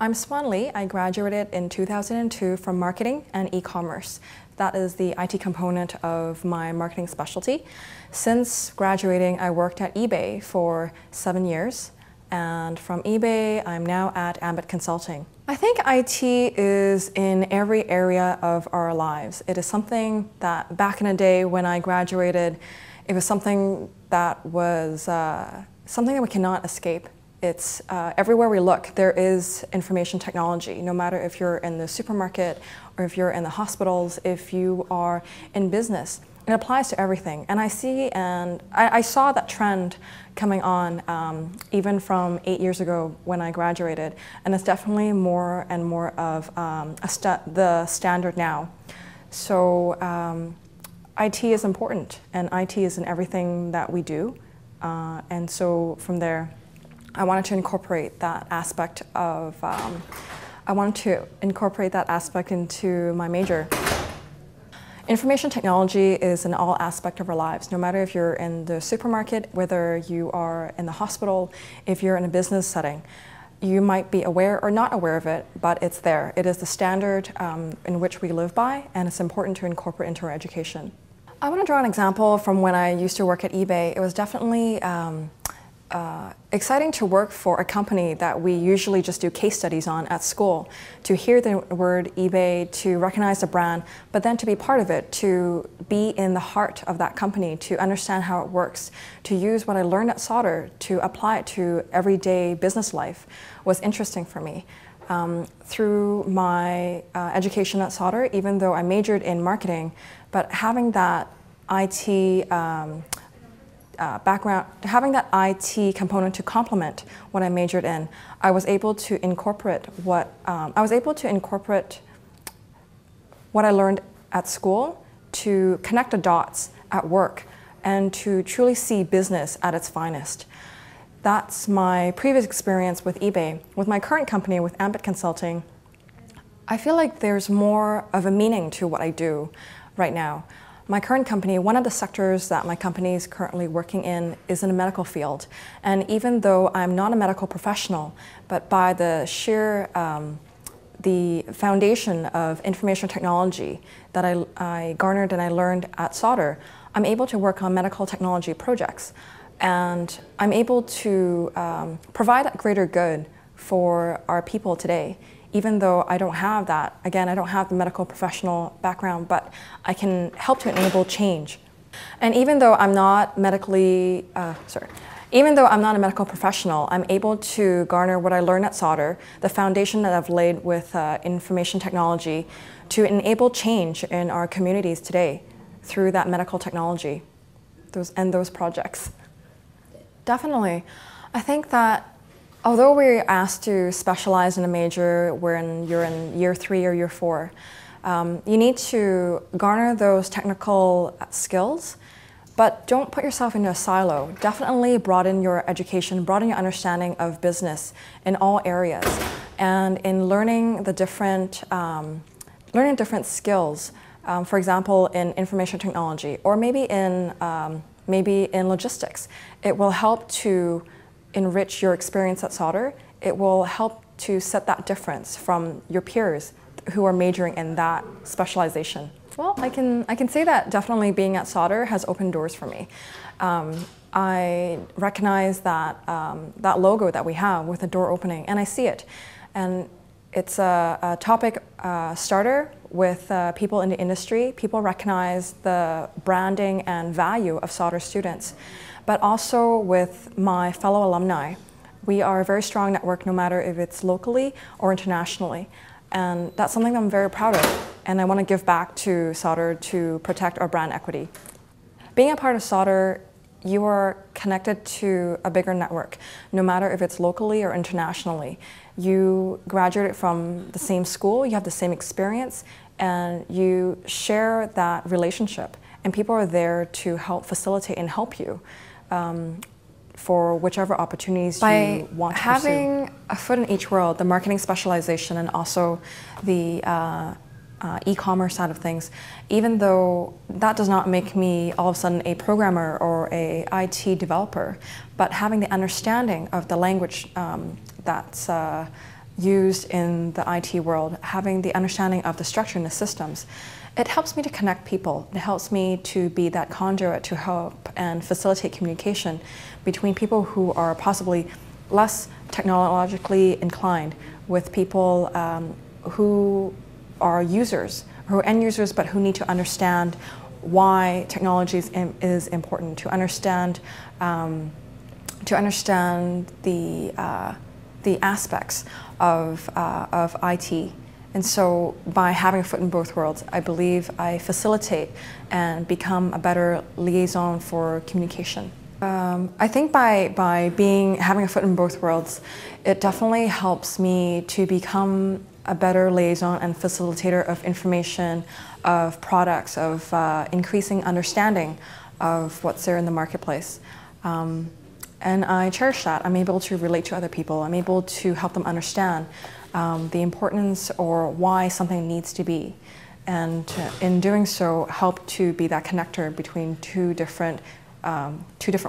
I'm Swan Lee. I graduated in 2002 from marketing and e-commerce. That is the IT component of my marketing specialty. Since graduating, I worked at eBay for 7 years. And from eBay, I'm now at Ambit Consulting. I think IT is in every area of our lives. It is something that back in the day when I graduated, it was something that was something that we cannot escape. It's everywhere we look, there is information technology, no matter if you're in the supermarket or if you're in the hospitals, if you are in business. It applies to everything. And I saw that trend coming on even from 8 years ago when I graduated. And it's definitely more and more of the standard now. So IT is important, and IT is in everything that we do. And so from there, I wanted to incorporate that aspect into my major. Information technology is in all aspects of our lives, no matter if you're in the supermarket, whether you are in the hospital, if you're in a business setting. You might be aware or not aware of it, but it's there. It is the standard in which we live by, and it's important to incorporate into our education. I want to draw an example from when I used to work at eBay. It was definitely exciting to work for a company that we usually just do case studies on at school, to hear the word eBay, to recognize the brand, but then to be part of it, to be in the heart of that company, to understand how it works, to use what I learned at solder, to apply it to everyday business life was interesting for me. Through my education at solder, even though I majored in marketing, but having that IT background, having that IT component to complement what I majored in, I was able to incorporate what I learned at school, to connect the dots at work, and to truly see business at its finest. That's my previous experience with eBay. With my current company, with Ambit Consulting, I feel like there's more of a meaning to what I do right now. My current company, one of the sectors that my company is currently working in is in the medical field. And even though I'm not a medical professional, but by the sheer, the foundation of information technology that I garnered and I learned at solder, I'm able to work on medical technology projects. And I'm able to provide that greater good for our people today. Even though I don't have that, again, I don't have the medical professional background, but I can help to enable change. And even though I'm not a medical professional, I'm able to garner what I learned at solder, the foundation that I've laid with information technology, to enable change in our communities today through that medical technology, those projects. Definitely. I think that although we're asked to specialize in a major when you're in year 3 or year 4, you need to garner those technical skills, but don't put yourself into a silo. Definitely broaden your education, broaden your understanding of business in all areas, and in learning the different skills. For example, in information technology, or maybe in logistics, it will help to enrich your experience at solder. It will help to set that difference from your peers who are majoring in that specialization. Well, I can say that definitely being at solder has opened doors for me. I recognize that that logo that we have with the door opening, and I see it. And it's a topic starter with people in the industry. People recognize the branding and value of solder students. But also with my fellow alumni. We are a very strong network, no matter if it's locally or internationally. And that's something I'm very proud of. And I want to give back to solder to protect our brand equity. Being a part of solder, you are connected to a bigger network, no matter if it's locally or internationally. You graduated from the same school, you have the same experience, and you share that relationship. And people are there to help facilitate and help you for whichever opportunities you want to pursue. By having a foot in each world, the marketing specialization and also the e-commerce side of things, even though that does not make me all of a sudden a programmer or a IT developer, but having the understanding of the language that's used in the IT world, having the understanding of the structure and the systems, it helps me to connect people. It helps me to be that conduit to help and facilitate communication between people who are possibly less technologically inclined with people who are users, who are end users, but who need to understand why technology is important, to understand the aspects of IT. And so by having a foot in both worlds, I believe I facilitate and become a better liaison for communication. I think by having a foot in both worlds, it definitely helps me to become a better liaison and facilitator of information, of products, of increasing understanding of what's there in the marketplace. And I cherish that. I'm able to relate to other people. I'm able to help them understand the importance or why something needs to be. And in doing so, help to be that connector between two different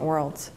worlds.